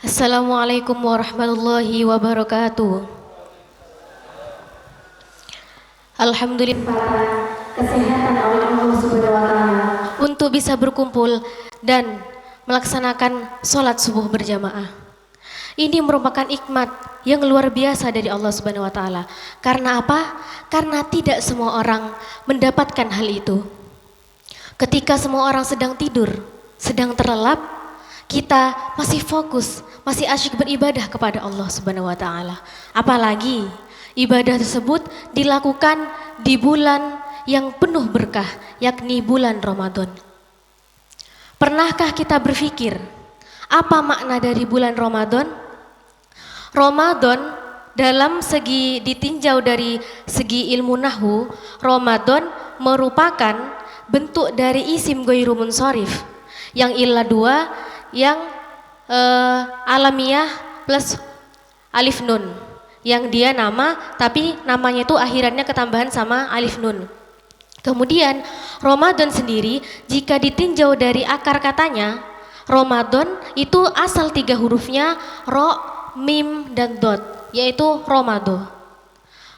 Assalamualaikum warahmatullahi wabarakatuh. Alhamdulillah kesehatan oleh Allah Subhanahu wa taala untuk bisa berkumpul dan melaksanakan sholat subuh berjamaah. Ini merupakan nikmat yang luar biasa dari Allah Subhanahu wa taala. Karena apa? Karena tidak semua orang mendapatkan hal itu. Ketika semua orang sedang tidur, sedang terlelap, kita masih fokus, masih asyik beribadah kepada Allah Subhanahu wa taala. Apalagi ibadah tersebut dilakukan di bulan yang penuh berkah, yakni bulan Ramadan. Pernahkah kita berpikir apa makna dari bulan Ramadan? Ramadan dalam segi ditinjau dari segi ilmu nahwu, Ramadan merupakan bentuk dari isim ghairu munsharif yang ilah dua, yang alamiah plus alif nun, yang dia nama tapi namanya itu akhirannya ketambahan sama alif nun. Kemudian Ramadan sendiri jika ditinjau dari akar katanya, Ramadan itu asal 3 hurufnya ro, mim, dan dot, yaitu Romado.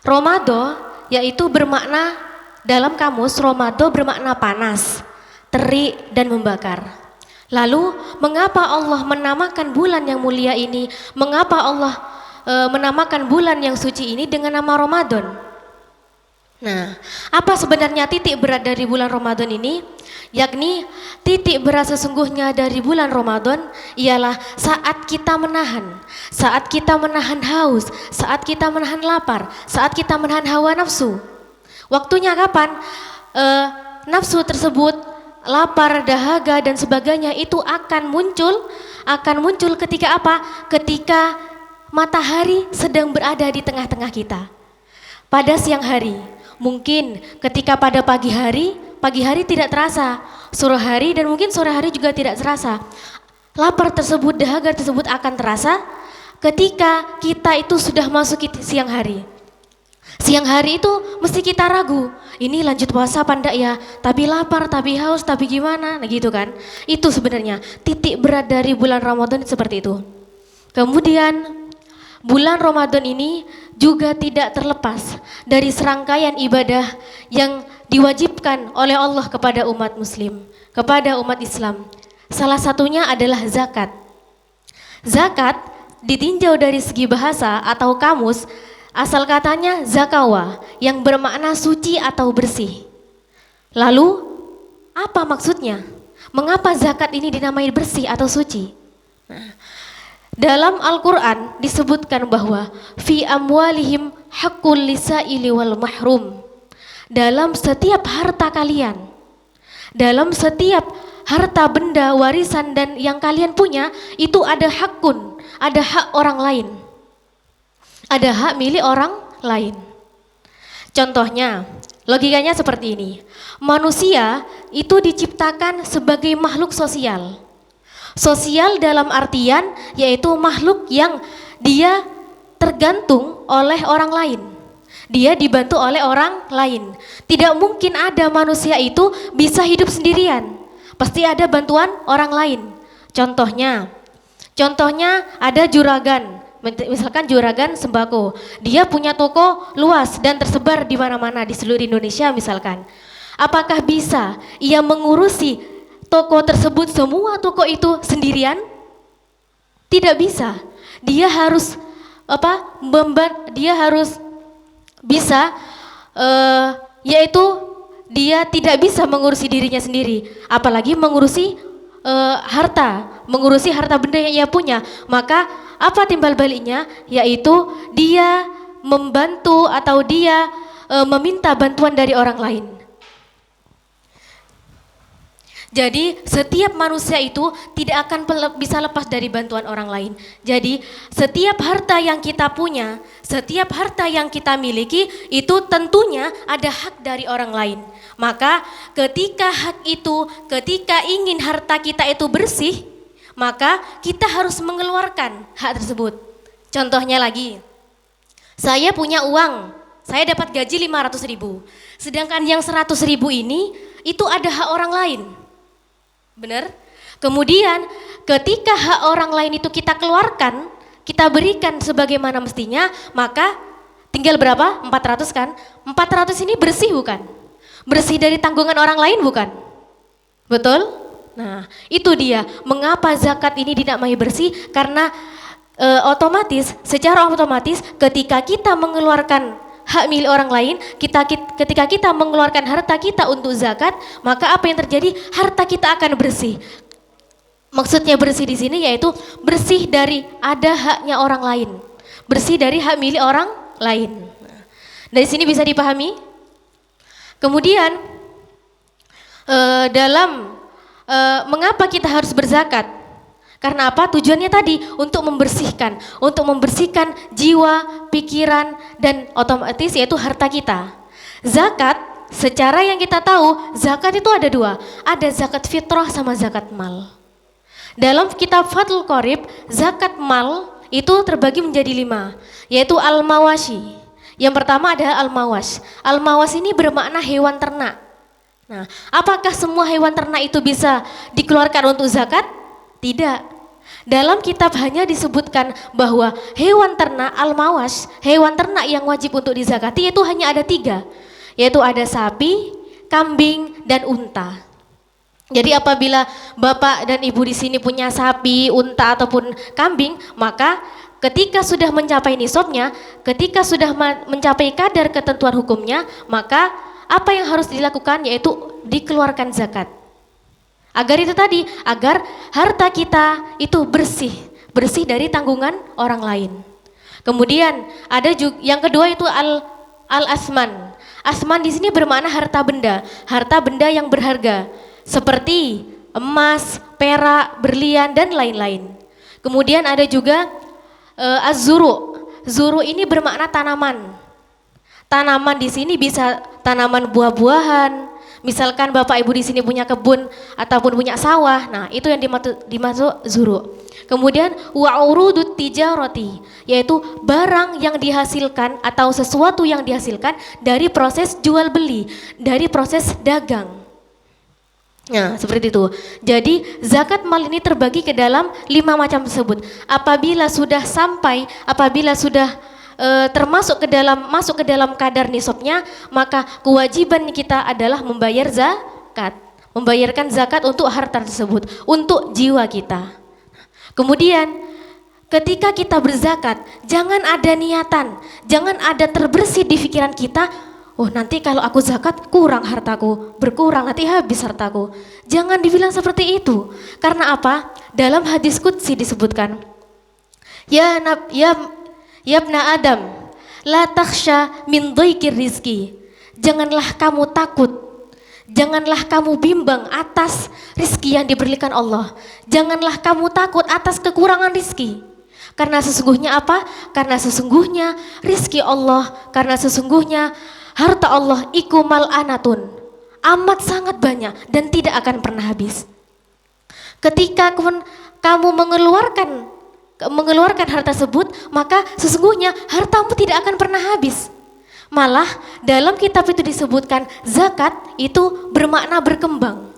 Romado yaitu bermakna, dalam kamus Romado bermakna panas, terik, dan membakar. Lalu mengapa Allah menamakan bulan yang mulia ini, mengapa Allah menamakan bulan yang suci ini dengan nama Ramadan? Nah, apa sebenarnya titik berat dari bulan Ramadan ini? Yakni titik berat sesungguhnya dari bulan Ramadan ialah saat kita menahan haus, saat kita menahan lapar, saat kita menahan hawa nafsu. Waktunya kapan? Nafsu tersebut, lapar, dahaga, dan sebagainya itu akan muncul ketika apa? Ketika matahari sedang berada di tengah-tengah kita. Pada siang hari, mungkin ketika pada pagi hari tidak terasa, sore hari dan mungkin sore hari juga tidak terasa. Lapar tersebut, dahaga tersebut akan terasa ketika kita itu sudah masuk siang hari. Siang hari itu mesti kita ragu, ini lanjut puasa apa enggak ya, tapi lapar, tapi haus, tapi gimana, nah gitu kan. Itu sebenarnya titik berat dari bulan Ramadan seperti itu. Kemudian bulan Ramadan ini juga tidak terlepas dari serangkaian ibadah yang diwajibkan oleh Allah kepada umat muslim, kepada umat Islam. Salah satunya adalah zakat. Zakat ditinjau dari segi bahasa atau kamus, asal katanya zakawa yang bermakna suci atau bersih. Lalu apa maksudnya? Mengapa zakat ini dinamai bersih atau suci? Nah, dalam Al-Quran disebutkan bahwa fi amwalihim haqqul lisaili wal mahrum. Dalam setiap harta kalian, dalam setiap harta benda warisan dan yang kalian punya, itu ada hakun, ada hak orang lain, ada hak milik orang lain. Contohnya, logikanya seperti ini. Manusia itu diciptakan sebagai makhluk sosial. Sosial dalam artian yaitu makhluk yang dia tergantung oleh orang lain. Dia dibantu oleh orang lain. Tidak mungkin ada manusia itu bisa hidup sendirian. Pasti ada bantuan orang lain. Contohnya ada juragan. Misalkan juragan sembako. Dia punya toko luas dan tersebar di mana-mana di seluruh Indonesia misalkan. Apakah bisa ia mengurusi toko tersebut, semua toko itu sendirian? Tidak bisa. Dia harus bisa yaitu dia tidak bisa mengurusi dirinya sendiri, apalagi mengurusi harta benda yang ia punya. Maka apa timbal baliknya? Yaitu dia membantu atau dia meminta bantuan dari orang lain. Jadi setiap manusia itu tidak akan bisa lepas dari bantuan orang lain. Jadi setiap harta yang kita punya, setiap harta yang kita miliki itu tentunya ada hak dari orang lain. Maka ketika ketika ingin harta kita itu bersih, maka kita harus mengeluarkan hak tersebut. Contohnya lagi, saya punya uang, saya dapat gaji 500.000, sedangkan yang 100.000 ini itu ada hak orang lain. Benar? Kemudian ketika hak orang lain itu kita keluarkan, kita berikan sebagaimana mestinya, maka tinggal berapa? 400 kan? 400 ini bersih bukan? Bersih dari tanggungan orang lain bukan? Betul? Nah, itu dia mengapa zakat ini dinamai bersih, karena secara otomatis ketika kita mengeluarkan hak milik orang lain, ketika kita mengeluarkan harta kita untuk zakat, maka apa yang terjadi? Harta kita akan bersih. Maksudnya bersih di sini yaitu bersih dari ada haknya orang lain, bersih dari hak milik orang lain. Dari sini bisa dipahami. Kemudian mengapa kita harus berzakat? Karena apa? Tujuannya tadi untuk membersihkan jiwa, pikiran, dan otomatis yaitu harta kita. Zakat, secara yang kita tahu, zakat itu ada dua, ada zakat fitrah sama zakat mal. Dalam kitab Fathul Qorib, zakat mal itu terbagi menjadi 5, yaitu al-mawashi. Yang pertama adalah al-mawash. Al-mawash ini bermakna hewan ternak. Nah, apakah semua hewan ternak itu bisa dikeluarkan untuk zakat? Tidak. Dalam kitab hanya disebutkan bahwa hewan ternak al-mawash, hewan ternak yang wajib untuk dizakati itu hanya ada 3, yaitu ada sapi, kambing, dan unta. Jadi apabila bapak dan ibu di sini punya sapi, unta ataupun kambing, maka ketika sudah mencapai nisabnya, ketika sudah mencapai kadar ketentuan hukumnya, maka apa yang harus dilakukan yaitu dikeluarkan zakat. Agar itu tadi, agar harta kita itu bersih dari tanggungan orang lain. Kemudian ada juga yang kedua itu al-asman. Asman di sini bermakna harta benda yang berharga seperti emas, perak, berlian dan lain-lain. Kemudian ada juga az-zuru. Zuru ini bermakna tanaman. Tanaman di sini bisa tanaman buah-buahan. Misalkan bapak ibu di sini punya kebun ataupun punya sawah, nah itu yang dimaksud zuru. Kemudian wa urudut tijarati, yaitu barang yang dihasilkan atau sesuatu yang dihasilkan dari proses jual beli, dari proses dagang. Nah, seperti itu. Jadi zakat mal ini terbagi ke dalam 5 macam tersebut. Apabila sudah masuk ke dalam kadar nisabnya, maka kewajiban kita adalah membayar zakat, membayarkan zakat untuk harta tersebut, untuk jiwa kita. Kemudian ketika kita berzakat, jangan ada niatan, jangan ada terbersih di pikiran kita, oh nanti kalau aku zakat kurang hartaku, berkurang nanti habis hartaku. Jangan dibilang seperti itu. Karena apa? Dalam hadis qudsi disebutkan, Yabna Adam, la takhsha min dhaikir rizki. Janganlah kamu takut, janganlah kamu bimbang atas rizki yang diberikan Allah. Janganlah kamu takut atas kekurangan rizki. Karena sesungguhnya apa? Karena sesungguhnya rizki Allah, karena sesungguhnya harta Allah iku mal'anatun, amat sangat banyak dan tidak akan pernah habis. Ketika kamu mengeluarkan harta tersebut, maka sesungguhnya hartamu tidak akan pernah habis. Malah dalam kitab itu disebutkan zakat itu bermakna berkembang.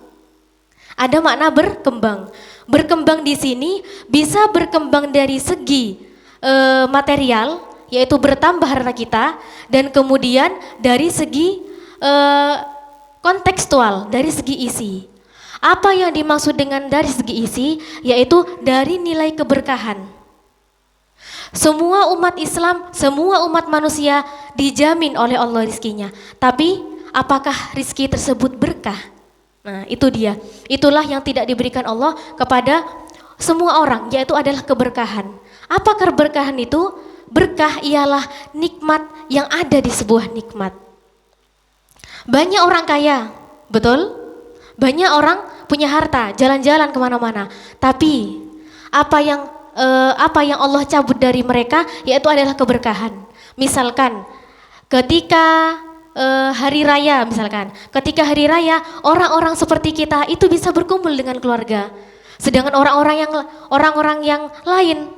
Ada makna berkembang. Berkembang di sini bisa berkembang dari segi material, yaitu bertambah harta kita, dan kemudian dari segi kontekstual, dari segi isi. Apa yang dimaksud dengan dari segi isi? Yaitu dari nilai keberkahan. Semua umat Islam, semua umat manusia dijamin oleh Allah rizkinya. Tapi apakah rizki tersebut berkah? Nah itu dia. Itulah yang tidak diberikan Allah kepada semua orang, yaitu adalah keberkahan. Apa keberkahan itu? Berkah ialah nikmat yang ada di sebuah nikmat. Banyak orang kaya, betul? Banyak orang punya harta, jalan-jalan kemana-mana. Tapi apa yang Allah cabut dari mereka yaitu adalah keberkahan. Misalkan ketika hari raya, ketika hari raya orang-orang seperti kita itu bisa berkumpul dengan keluarga. Sedangkan orang-orang yang lain,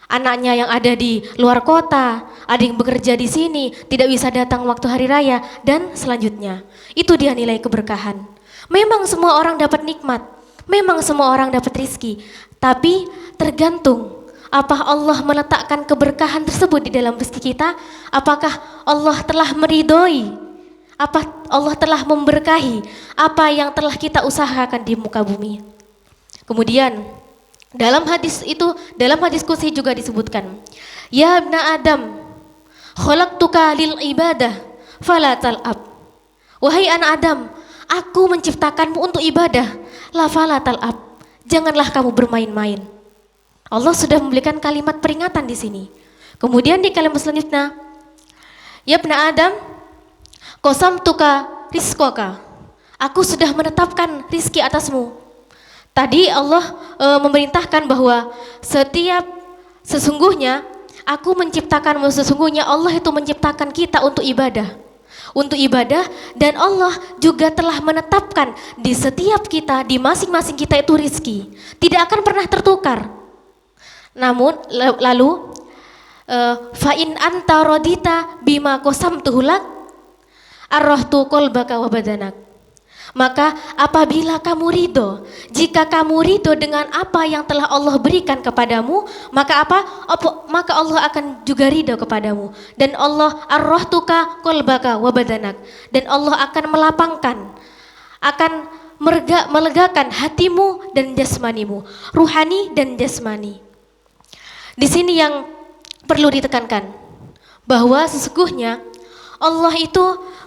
anaknya yang ada di luar kota, ada yang bekerja di sini, tidak bisa datang waktu hari raya dan selanjutnya. Itu dia nilai keberkahan. Memang semua orang dapat nikmat, Memang semua orang dapat rizki, tapi tergantung apa Allah meletakkan keberkahan tersebut di dalam rezeki kita, apakah Allah telah meridhoi, apa Allah telah memberkahi apa yang telah kita usahakan di muka bumi. Kemudian dalam hadis kursi juga disebutkan, ya ibna Adam, khalaqtuka lil ibadah fala tal'ab. Wahai anak Adam, aku menciptakanmu untuk ibadah, la fala tal'ab. Janganlah kamu bermain-main. Allah sudah memberikan kalimat peringatan di sini. Kemudian di kalimat selanjutnya, ya ibna Adam, qasamtuka rizqaka. Aku sudah menetapkan rizki atasmu. Tadi Allah memerintahkan bahwa sesungguhnya aku menciptakanmu, sesungguhnya Allah itu menciptakan kita untuk ibadah. Untuk ibadah, dan Allah juga telah menetapkan di setiap kita, di masing-masing kita itu rizki. Tidak akan pernah tertukar. Namun lalu fa in anta radita bima qasamtuhu lak arrahtu qalbaka wa badanak. Maka apabila kamu ridho, jika kamu ridho dengan apa yang telah Allah berikan kepadamu, maka maka Allah akan juga ridho kepadamu. Dan Allah arrahtuka qalbaka wa badanak. Dan Allah akan melapangkan, akan melegakan hatimu dan jasmanimu, ruhani dan jasmani. Di sini yang perlu ditekankan bahwa sesungguhnya Allah itu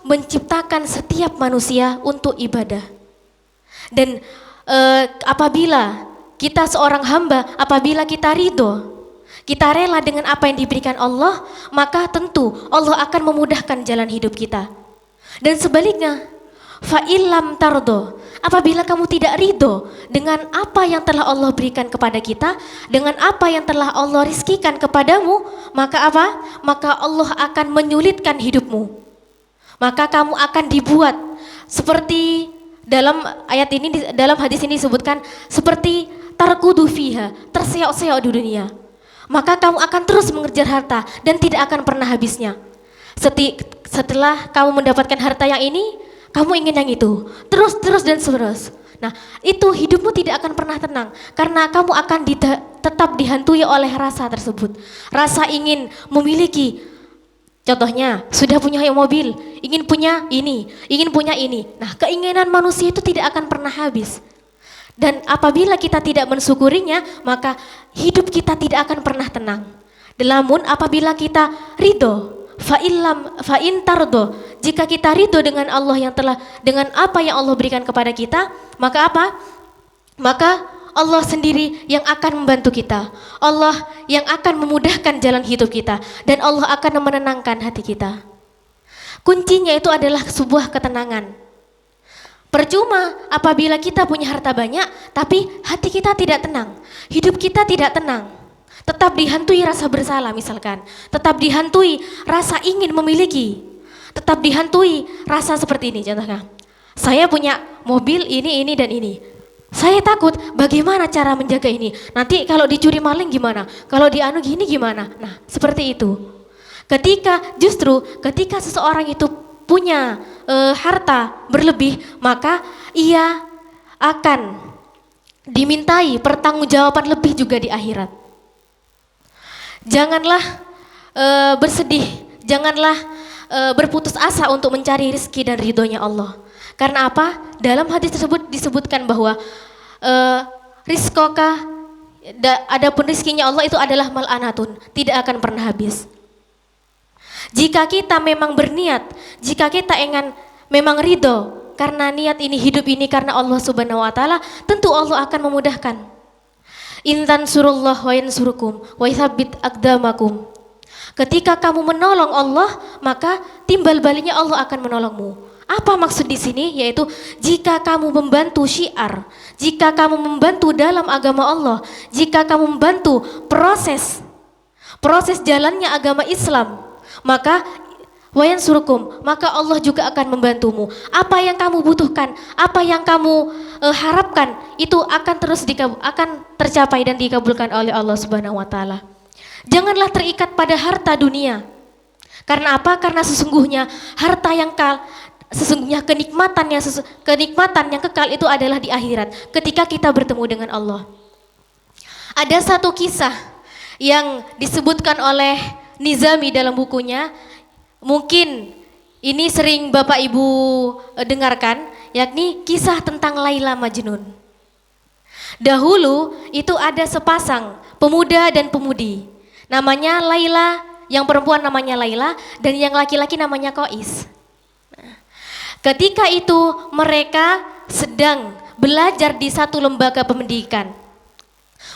menciptakan setiap manusia untuk ibadah. Dan apabila kita seorang hamba, apabila kita ridho, kita rela dengan apa yang diberikan Allah, maka tentu Allah akan memudahkan jalan hidup kita. Dan sebaliknya, fa illam tardo, apabila kamu tidak ridho dengan apa yang telah Allah berikan kepada kita, dengan apa yang telah Allah rizkikan kepadamu, maka apa? Maka Allah akan menyulitkan hidupmu. Maka kamu akan dibuat seperti dalam ayat ini, dalam hadis ini disebutkan seperti tarkudu fiha, terseok-seok di dunia. Maka kamu akan terus mengejar harta dan tidak akan pernah habisnya. Setelah kamu mendapatkan harta yang ini, kamu ingin yang itu, terus dan terus. Nah, itu hidupmu tidak akan pernah tenang, karena kamu akan tetap dihantui oleh rasa tersebut. Rasa ingin memiliki, contohnya sudah punya mobil, ingin punya ini, ingin punya ini. Nah, keinginan manusia itu tidak akan pernah habis. Dan apabila kita tidak mensyukurinya, maka hidup kita tidak akan pernah tenang. Namun apabila kita ridho, fa in tardo, jika kita ridho dengan Allah yang telah, dengan apa yang Allah berikan kepada kita, maka apa? Maka Allah sendiri yang akan membantu kita. Allah yang akan memudahkan jalan hidup kita, dan Allah akan menenangkan hati kita. Kuncinya itu adalah sebuah ketenangan. Percuma apabila kita punya harta banyak tapi hati kita tidak tenang, hidup kita tidak tenang. Tetap dihantui rasa bersalah misalkan, tetap dihantui rasa ingin memiliki, tetap dihantui rasa seperti ini. Contohnya, saya punya mobil ini dan ini. Saya takut bagaimana cara menjaga ini. Nanti kalau dicuri maling gimana? Kalau dianu gini gimana? Nah, seperti itu. Ketika seseorang itu punya harta berlebih, maka ia akan dimintai pertanggungjawaban lebih juga di akhirat. Janganlah bersedih, janganlah berputus asa untuk mencari rezeki dan ridhonya Allah. Karena apa? Dalam hadis tersebut disebutkan bahwa rizqoka, adapun rizkinya Allah itu adalah mal'anatun, tidak akan pernah habis. Jika kita memang berniat, jika kita ingin memang ridho karena niat ini, hidup ini karena Allah Subhanahu wa taala, tentu Allah akan memudahkan. Intan surullah wa yansurukum wa yuthabbit aqdamakum. Ketika kamu menolong Allah, maka timbal baliknya Allah akan menolongmu. Apa maksud di sini? Yaitu jika kamu membantu syiar, jika kamu membantu dalam agama Allah, jika kamu membantu proses jalannya agama Islam, maka wayan surukum, maka Allah juga akan membantumu. Apa yang kamu butuhkan, apa yang kamu harapkan, itu akan akan tercapai dan dikabulkan oleh Allah Subhanahu wa taala. Janganlah terikat pada harta dunia. Karena apa? Karena sesungguhnya harta Sesungguhnya kenikmatan yang kekal itu adalah di akhirat ketika kita bertemu dengan Allah. Ada satu kisah yang disebutkan oleh Nizami dalam bukunya, mungkin ini sering Bapak Ibu dengarkan, yakni kisah tentang Laila Majnun. Dahulu itu ada sepasang pemuda dan pemudi, namanya Laila, yang perempuan namanya Laila dan yang laki-laki namanya Qais. Ketika itu mereka sedang belajar di satu lembaga pendidikan.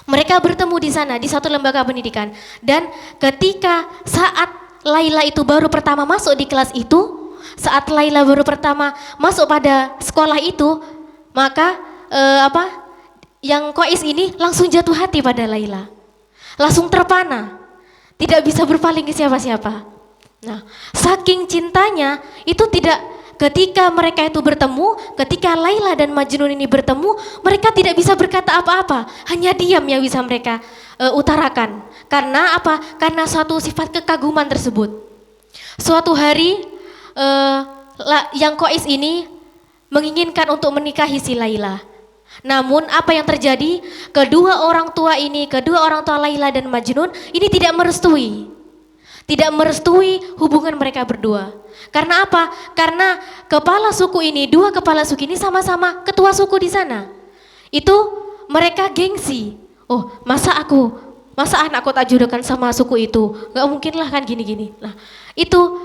Mereka bertemu di sana di satu lembaga pendidikan, dan ketika saat Laila itu baru pertama masuk di kelas itu, saat Laila baru pertama masuk pada sekolah itu, maka yang Qais ini langsung jatuh hati pada Laila, langsung terpana, tidak bisa berpaling ke siapa-siapa. Nah, saking cintanya itu tidak. Ketika mereka itu bertemu, ketika Laila dan Majnun ini bertemu, mereka tidak bisa berkata apa-apa, hanya diam yang bisa mereka utarakan. Karena apa? Karena suatu sifat kekaguman tersebut. Suatu hari yang Qais ini menginginkan untuk menikahi si Laila. Namun apa yang terjadi? Kedua orang tua Laila dan Majnun ini tidak merestui hubungan mereka berdua. Karena apa? Karena dua kepala suku ini sama-sama ketua suku di sana. Itu mereka gengsi. Oh, masa anakku tak jodohkan sama suku itu? Gak mungkin lah kan gini-gini. Nah, itu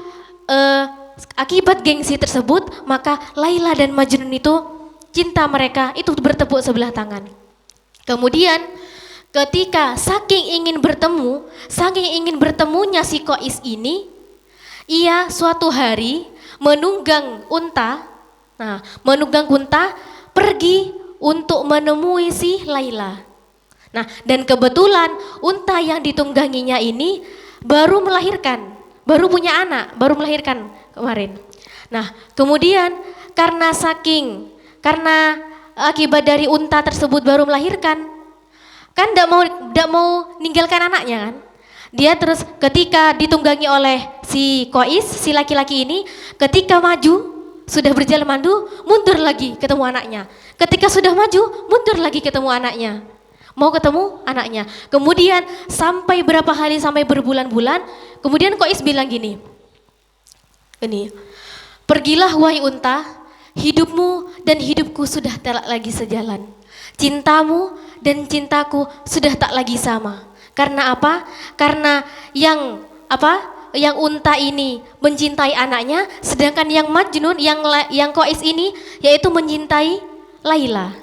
akibat gengsi tersebut, maka Laila dan Majnun itu cinta mereka itu bertepuk sebelah tangan. Kemudian ketika saking ingin bertemunya si Qais ini, ia suatu hari menunggang unta pergi untuk menemui si Laila. Nah, dan kebetulan unta yang ditungganginya ini baru melahirkan kemarin. Nah, kemudian karena akibat dari unta tersebut baru melahirkan, kan tidak mau ninggalkan anaknya kan. Dia terus ketika ditunggangi oleh si Qais, si laki-laki ini, ketika sudah berjalan mundur lagi ketemu anaknya. Ketika sudah maju, mundur lagi ketemu anaknya. Mau ketemu anaknya. Kemudian sampai berapa hari, sampai berbulan-bulan, kemudian Qais bilang gini, pergilah wahai unta, hidupmu dan hidupku sudah tak lagi sejalan. Cintamu dan cintaku sudah tak lagi sama. Karena apa? Karena yang unta ini mencintai anaknya, sedangkan yang Majnun, yang Qais ini yaitu mencintai Laila.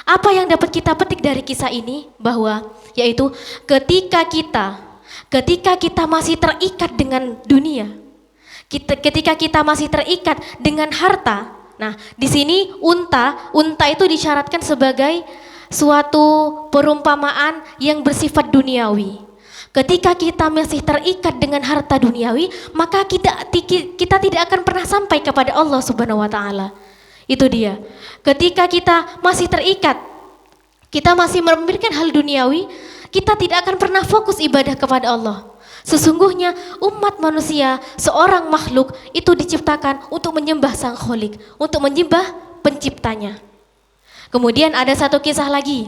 Apa yang dapat kita petik dari kisah ini? Bahwa yaitu ketika kita masih terikat dengan dunia, ketika kita masih terikat dengan harta. Nah, di sini unta itu disyaratkan sebagai suatu perumpamaan yang bersifat duniawi. Ketika kita masih terikat dengan harta duniawi, maka kita tidak akan pernah sampai kepada Allah Subhanahu wa taala. Itu dia. Ketika kita masih terikat, kita masih memikirkan hal duniawi, kita tidak akan pernah fokus ibadah kepada Allah. Sesungguhnya umat manusia, seorang makhluk itu diciptakan untuk menyembah Sang Khalik, untuk menyembah penciptanya. Kemudian ada satu kisah lagi.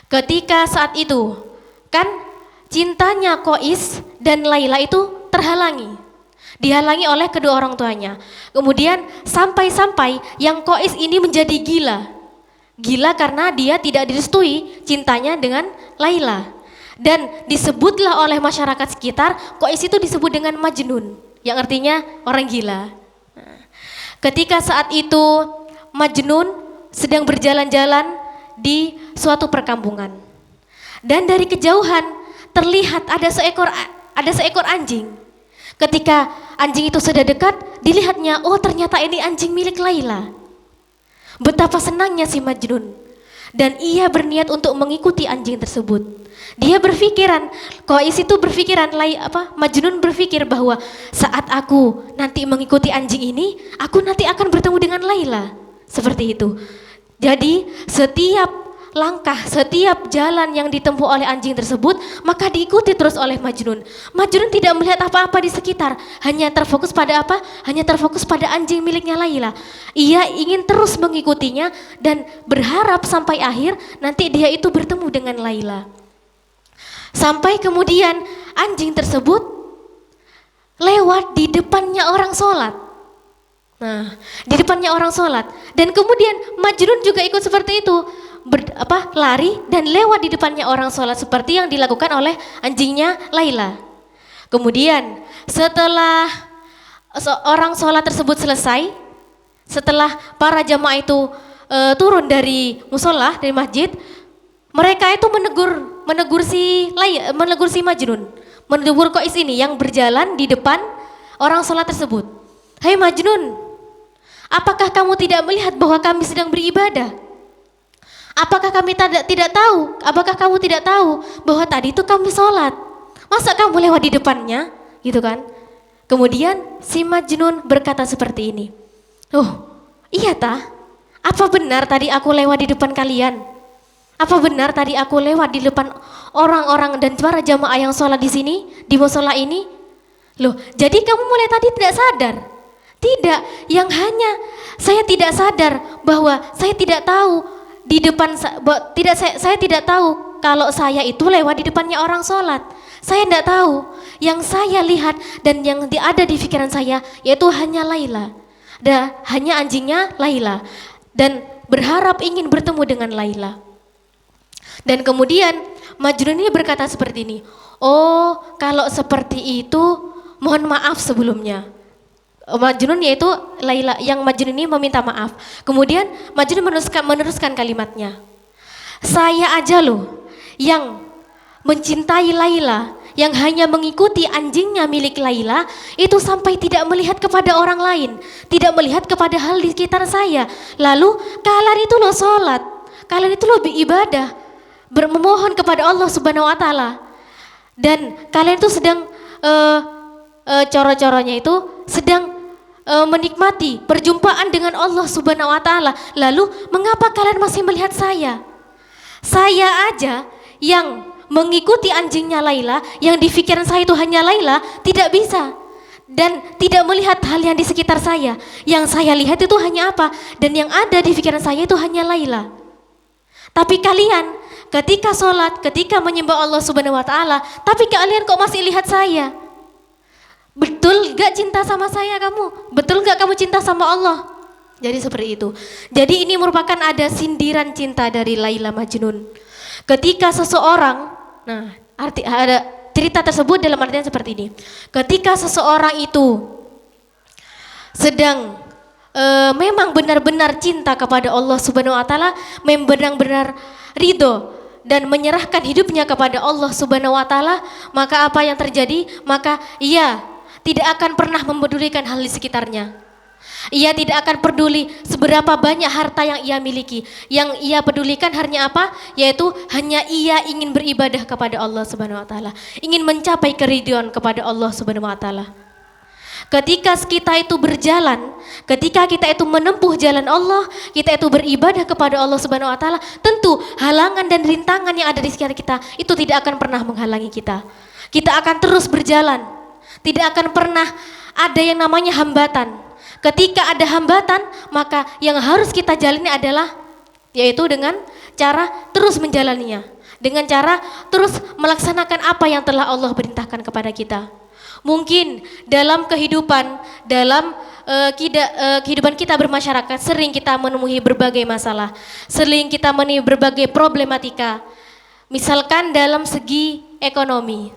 Ketika saat itu, kan cintanya Qais dan Laila itu dihalangi oleh kedua orang tuanya. Kemudian sampai yang Qais ini menjadi gila karena dia tidak direstui cintanya dengan Laila. Dan disebutlah oleh masyarakat sekitar, Qais itu disebut dengan Majnun, yang artinya orang gila. Ketika saat itu Majnun sedang berjalan-jalan di suatu perkampungan, dan dari kejauhan terlihat ada seekor anjing. Ketika anjing itu sudah dekat, dilihatnya, oh ternyata ini anjing milik Laila. Betapa senangnya si Majnun, dan ia berniat untuk mengikuti anjing tersebut. Dia berpikiran, Majnun berpikir bahwa saat aku nanti mengikuti anjing ini, aku nanti akan bertemu dengan Laila. Seperti itu. Jadi setiap langkah, setiap jalan yang ditempuh oleh anjing tersebut, maka diikuti terus oleh Majnun. Majnun tidak melihat apa-apa di sekitar, hanya terfokus pada apa? Hanya terfokus pada anjing miliknya Laila. Ia ingin terus mengikutinya dan berharap sampai akhir nanti dia itu bertemu dengan Laila. Sampai kemudian anjing tersebut lewat di depannya orang sholat. Nah, di depannya orang sholat. Dan kemudian Majnun juga ikut seperti itu. Lari dan lewat di depannya orang sholat seperti yang dilakukan oleh anjingnya Laila. Kemudian setelah orang sholat tersebut selesai, setelah para jamaah itu turun dari musola, dari masjid, mereka itu menegur si Majnun, menegur Qais ini yang berjalan di depan orang sholat tersebut. Hai Majnun, apakah kamu tidak melihat bahwa kami sedang beribadah? Apakah kami tidak tahu? Apakah kamu tidak tahu bahwa tadi itu kami sholat? Masa kamu lewat di depannya? Gitu kan? Kemudian si Majnun berkata seperti ini. Oh, iya tah? Apa benar tadi aku lewat di depan kalian? Apa benar tadi aku lewat di depan orang-orang dan para jamaah yang sholat di sini, di musola ini? Loh, jadi kamu mulai tadi tidak sadar? Tidak, yang hanya saya tidak sadar bahwa saya tidak tahu di depan saya tidak tahu kalau saya itu lewat di depannya orang sholat. Saya tidak tahu. Yang saya lihat dan yang ada di pikiran saya yaitu hanya Laila, hanya anjingnya Laila, dan berharap ingin bertemu dengan Laila. Dan kemudian Majnun ini berkata seperti ini. Oh, kalau seperti itu mohon maaf sebelumnya. Majnun yaitu Laila, yang Majnun ini meminta maaf. Kemudian Majnun meneruskan kalimatnya. Saya aja loh yang mencintai Laila, yang hanya mengikuti anjingnya milik Laila itu sampai tidak melihat kepada orang lain, tidak melihat kepada hal di sekitar saya. Lalu kalian itu loh sholat, kalian itu loh beribadah, memohon kepada Allah Subhanahu Wa Taala, dan kalian itu sedang coro-coronya itu sedang menikmati perjumpaan dengan Allah Subhanahu Wa Taala. Lalu mengapa kalian masih melihat saya? Saya aja yang mengikuti anjingnya Laila, yang di pikiran saya itu hanya Laila, tidak bisa dan tidak melihat hal yang di sekitar saya. Yang saya lihat itu hanya apa? Dan yang ada di pikiran saya itu hanya Laila. Tapi kalian ketika sholat, ketika menyembah Allah Subhanahu Wa Taala, tapi kalian kok masih lihat saya? Betul gak cinta sama saya kamu? Betul gak kamu cinta sama Allah? Jadi seperti itu. Jadi ini merupakan ada sindiran cinta dari Laila Majnun. Ketika seseorang, ada cerita tersebut dalam artian seperti ini. Ketika seseorang itu sedang memang benar-benar cinta kepada Allah Subhanahu Wa Taala, benar-benar ridho dan menyerahkan hidupnya kepada Allah Subhanahu Wa Taala, maka apa yang terjadi? Maka ia tidak akan pernah mempedulikan hal di sekitarnya. Ia tidak akan peduli seberapa banyak harta yang ia miliki. Yang ia pedulikan hanya apa? Yaitu hanya ia ingin beribadah kepada Allah Subhanahu Wa Taala, ingin mencapai keridhaan kepada Allah Subhanahu Wa Taala. Ketika kita itu berjalan, ketika kita itu menempuh jalan Allah, kita itu beribadah kepada Allah Subhanahu Wa Taala, tentu halangan dan rintangan yang ada di sekitar kita itu tidak akan pernah menghalangi kita. Kita akan terus berjalan. Tidak akan pernah ada yang namanya hambatan. Ketika ada hambatan, maka yang harus kita jalani adalah yaitu dengan cara terus menjalaninya, dengan cara terus melaksanakan apa yang telah Allah perintahkan kepada kita. Mungkin dalam kehidupan, dalam kehidupan kita bermasyarakat, sering kita menemui berbagai masalah, sering kita menemui berbagai problematika. Misalkan dalam segi ekonomi.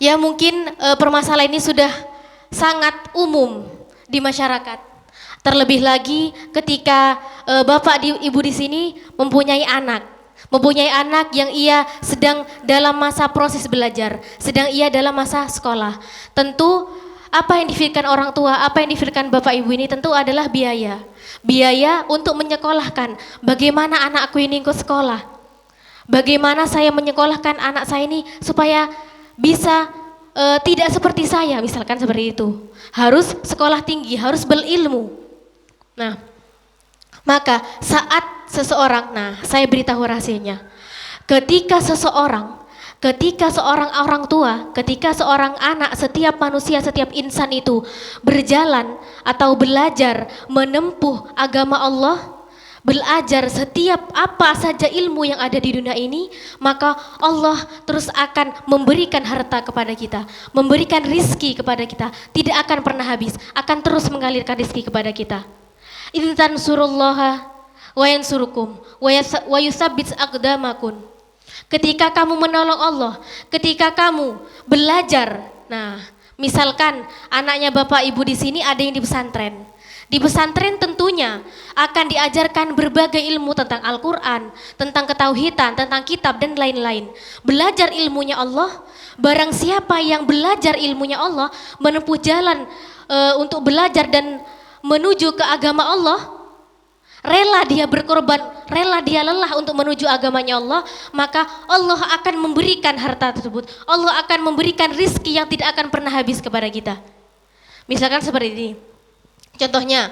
Ya mungkin permasalahan ini sudah sangat umum di masyarakat. Terlebih lagi ketika bapak ibu di sini mempunyai anak yang ia sedang dalam masa proses belajar, sedang ia dalam masa sekolah. Tentu apa yang dipikirkan orang tua, apa yang dipikirkan bapak ibu ini tentu adalah biaya. Biaya untuk menyekolahkan. Bagaimana anakku ini ikut sekolah? Bagaimana saya menyekolahkan anak saya ini supaya bisa tidak seperti saya, misalkan seperti itu. Harus sekolah tinggi, harus berilmu. Nah, Maka saat seseorang, nah saya beritahu rahasianya. Ketika seorang orang tua, ketika seorang anak, setiap manusia, setiap insan itu berjalan atau belajar menempuh agama Allah, belajar setiap apa saja ilmu yang ada di dunia ini, maka Allah terus akan memberikan harta kepada kita, memberikan rizki kepada kita, tidak akan pernah habis, akan terus mengalirkan rizki kepada kita. In tansurullaha wa yansurukum wa yusabbit aqdamakum. Ketika kamu menolong Allah, ketika kamu belajar, nah misalkan anaknya bapak ibu di sini ada yang di pesantren. Di pesantren tentunya akan diajarkan berbagai ilmu tentang Al-Quran, tentang ketauhidan, tentang kitab dan lain-lain. Belajar ilmunya Allah, barang siapa yang belajar ilmunya Allah, menempuh jalan untuk belajar dan menuju ke agama Allah, rela dia berkorban, rela dia lelah untuk menuju agamanya Allah, maka Allah akan memberikan harta tersebut. Allah akan memberikan rizki yang tidak akan pernah habis kepada kita. Misalkan seperti ini. Contohnya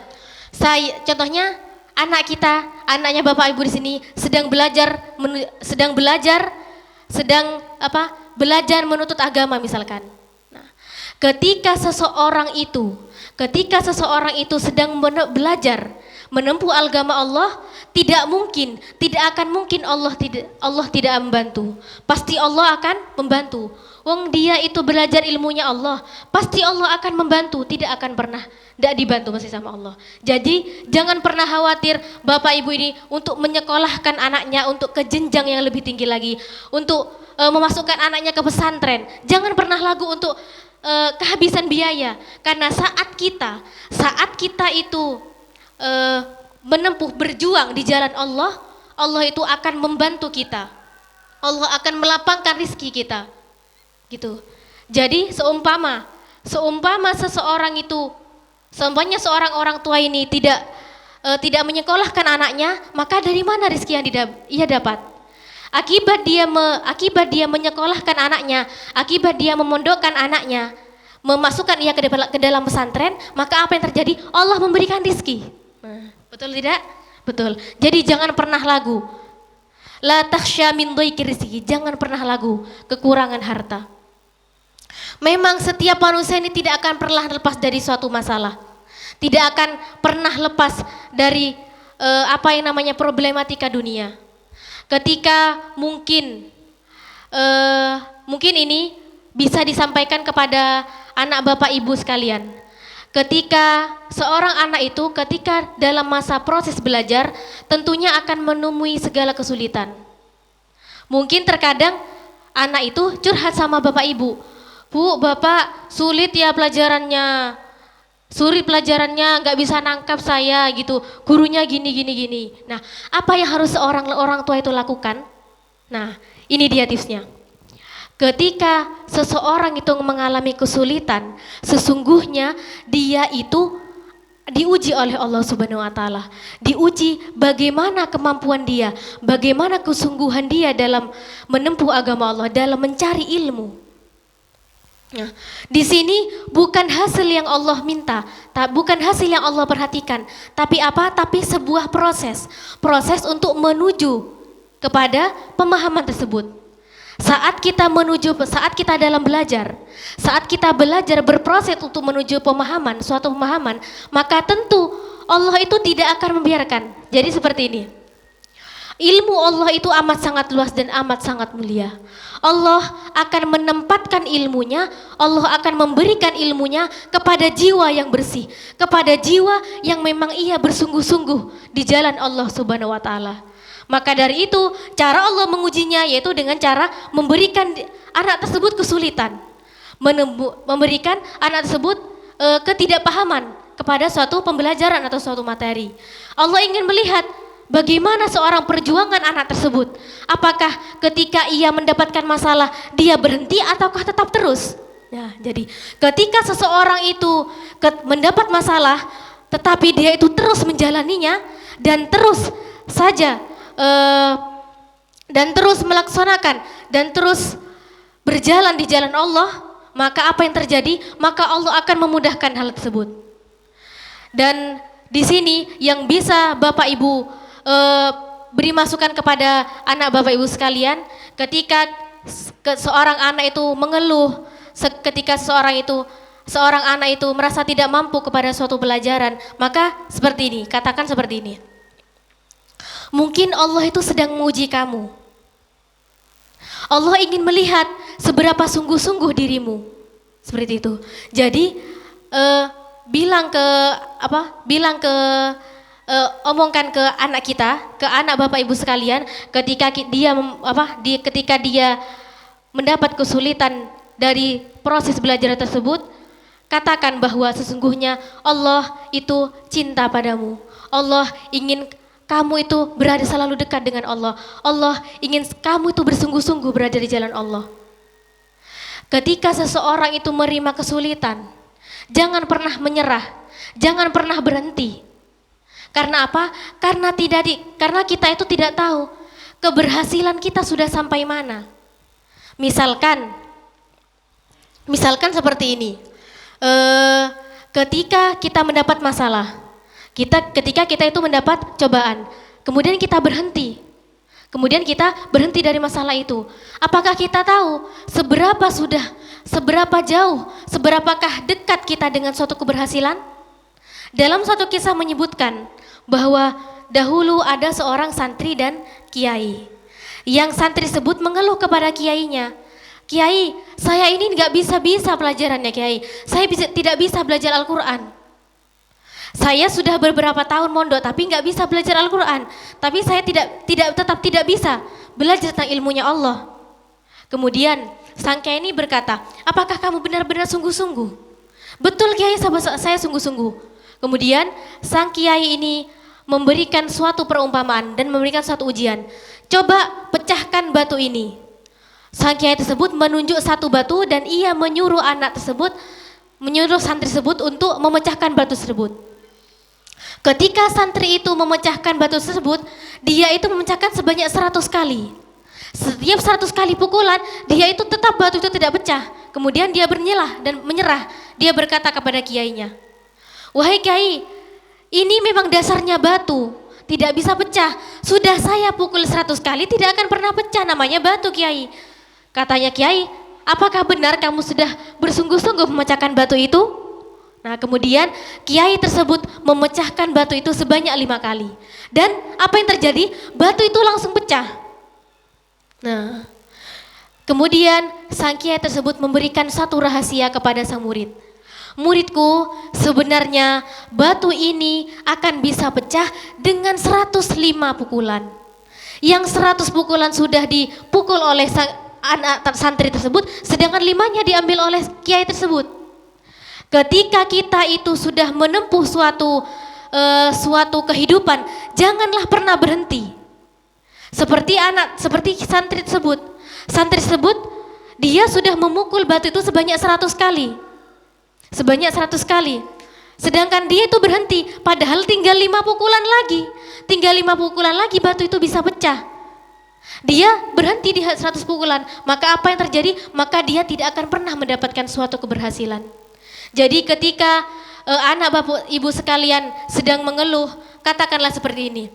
anak kita, anaknya bapak ibu di sini sedang belajar menuntut agama misalkan. Nah, ketika seseorang itu sedang belajar menempuh agama Allah, tidak akan mungkin Allah tidak membantu. Pasti Allah akan membantu. Wong dia itu belajar ilmunya Allah, pasti Allah akan membantu, tidak akan pernah tidak dibantu masih sama Allah. Jadi jangan pernah khawatir bapak ibu ini untuk menyekolahkan anaknya untuk ke jenjang yang lebih tinggi lagi, untuk memasukkan anaknya ke pesantren. Jangan pernah ragu untuk kehabisan biaya, karena saat kita itu menempuh berjuang di jalan Allah, Allah itu akan membantu kita. Allah akan melapangkan rizki kita. Gitu. Jadi seumpama seorang orang tua ini tidak menyekolahkan anaknya, maka dari mana rizki yang ia dapat? Akibat dia menyekolahkan anaknya, akibat dia memondokkan anaknya, memasukkan ia ke dalam pesantren, maka apa yang terjadi? Allah memberikan rizki. Betul tidak? Betul. Jadi jangan pernah ragu. La takhsha min dhaiki rizki. Jangan pernah ragu kekurangan harta. Memang setiap manusia ini tidak akan pernah lepas dari suatu masalah. Tidak akan pernah lepas dari apa yang namanya problematika dunia. Ketika mungkin ini bisa disampaikan kepada anak bapak ibu sekalian. Ketika seorang anak itu ketika dalam masa proses belajar, tentunya akan menemui segala kesulitan. Mungkin terkadang anak itu curhat sama bapak ibu. Bu, bapak sulit ya pelajarannya, nggak bisa nangkap saya gitu, gurunya gini. Nah, apa yang harus orang tua itu lakukan? Nah, ini dia tipsnya. Ketika seseorang itu mengalami kesulitan, sesungguhnya dia itu diuji oleh Allah Subhanahu wa taala. Diuji bagaimana kemampuan dia, bagaimana kesungguhan dia dalam menempuh agama Allah, dalam mencari ilmu. Nah, di sini bukan hasil yang Allah minta, bukan hasil yang Allah perhatikan, tapi apa? Tapi sebuah proses untuk menuju kepada pemahaman tersebut. Saat kita dalam belajar, saat kita belajar berproses untuk menuju suatu pemahaman, maka tentu Allah itu tidak akan membiarkan. Jadi seperti ini. Ilmu Allah itu amat sangat luas dan amat sangat mulia. Allah akan menempatkan ilmunya, Allah akan memberikan ilmunya kepada jiwa yang bersih, kepada jiwa yang memang ia bersungguh-sungguh di jalan Allah Subhanahu wa taala. Maka dari itu, cara Allah mengujinya yaitu dengan cara memberikan anak tersebut kesulitan, memberikan anak tersebut ketidakpahaman kepada suatu pembelajaran atau suatu materi. Allah ingin melihat bagaimana seorang perjuangan anak tersebut. Apakah ketika ia mendapatkan masalah, dia berhenti ataukah tetap terus? Nah, jadi ketika seseorang itu mendapat masalah, tetapi dia itu terus menjalaninya dan terus saja dan terus melaksanakan dan terus berjalan di jalan Allah, maka apa yang terjadi? Maka Allah akan memudahkan hal tersebut. Dan Di sini yang bisa Bapak Ibu beri masukan kepada anak Bapak Ibu sekalian, ketika seorang anak itu mengeluh, ketika seorang anak itu merasa tidak mampu kepada suatu pelajaran, maka seperti ini, katakan seperti ini. Mungkin Allah itu sedang menguji kamu. Allah ingin melihat seberapa sungguh-sungguh dirimu. Seperti itu. Jadi omongkan ke anak kita, ke anak Bapak Ibu sekalian, ketika dia mendapat kesulitan dari proses belajar tersebut, katakan bahwa sesungguhnya Allah itu cinta padamu. Allah ingin kamu itu berada selalu dekat dengan Allah. Allah ingin kamu itu bersungguh-sungguh berada di jalan Allah. Ketika seseorang itu menerima kesulitan, jangan pernah menyerah, jangan pernah berhenti. Karena apa? Karena kita itu tidak tahu keberhasilan kita sudah sampai mana. Misalkan seperti ini. Ketika kita mendapat masalah, ketika kita itu mendapat cobaan, kemudian kita berhenti dari masalah itu. Apakah kita tahu seberapa jauh, seberapakah dekat kita dengan suatu keberhasilan? Dalam suatu kisah menyebutkan bahwa dahulu ada seorang santri dan kiai. Yang santri tersebut mengeluh kepada kiainya, "Kiai, saya ini nggak bisa pelajarannya, Kiai. Saya tidak bisa belajar Al-Quran. Saya sudah beberapa tahun mondok tapi nggak bisa belajar Al-Quran. Tapi saya tetap tidak bisa belajar tentang ilmunya Allah." Kemudian sang kiai ini berkata, "Apakah kamu benar-benar sungguh-sungguh?" "Betul, Kiai, saya sungguh-sungguh." Kemudian sang kiai ini memberikan suatu perumpamaan dan memberikan suatu ujian. "Coba pecahkan batu ini." Sang kiai tersebut menunjuk satu batu dan ia menyuruh santri tersebut untuk memecahkan batu tersebut. Ketika santri itu memecahkan batu tersebut, dia itu memecahkan sebanyak 100 kali. Setiap 100 kali pukulan, dia itu tetap batu itu tidak pecah. Kemudian dia menyerah. Dia berkata kepada kiainya, "Wahai Kiai, ini memang dasarnya batu, tidak bisa pecah. Sudah saya pukul 100 kali tidak akan pernah pecah, namanya batu, Kiai." Katanya kiai, "Apakah benar kamu sudah bersungguh-sungguh memecahkan batu itu?" Nah, kemudian kiai tersebut memecahkan batu itu sebanyak 5 kali. Dan apa yang terjadi? Batu itu langsung pecah. Nah, kemudian sang kiai tersebut memberikan satu rahasia kepada sang murid. "Muridku, sebenarnya batu ini akan bisa pecah dengan 105 pukulan. Yang 100 pukulan sudah dipukul oleh anak santri tersebut, sedangkan 5-nya diambil oleh kiai tersebut." Ketika kita itu sudah menempuh suatu kehidupan, janganlah pernah berhenti. Seperti santri tersebut. Santri tersebut dia sudah memukul batu itu sebanyak 100 kali. Sedangkan dia itu berhenti, padahal tinggal 5 pukulan lagi batu itu bisa pecah. Dia berhenti di 100 pukulan, maka apa yang terjadi? Maka dia tidak akan pernah mendapatkan suatu keberhasilan. Jadi ketika anak Bapak Ibu sekalian sedang mengeluh, katakanlah seperti ini,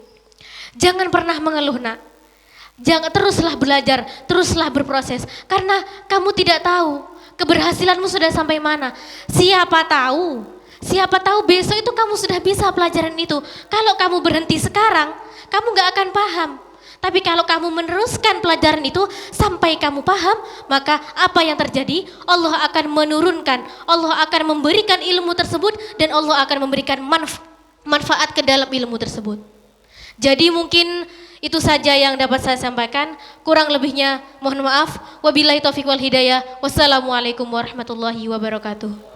"Jangan pernah mengeluh, Nak. Jangan, teruslah belajar, teruslah berproses, karena kamu tidak tahu keberhasilanmu sudah sampai mana. Siapa tahu besok itu kamu sudah bisa pelajaran itu. Kalau kamu berhenti sekarang, kamu gak akan paham. Tapi kalau kamu meneruskan pelajaran itu sampai kamu paham, maka apa yang terjadi? Allah akan menurunkan, Allah akan memberikan ilmu tersebut, dan Allah akan memberikan manfaat ke dalam ilmu tersebut." Jadi mungkin itu saja yang dapat saya sampaikan. Kurang lebihnya mohon maaf. Wabillahi taufiq wal hidayah. Wassalamualaikum warahmatullahi wabarakatuh.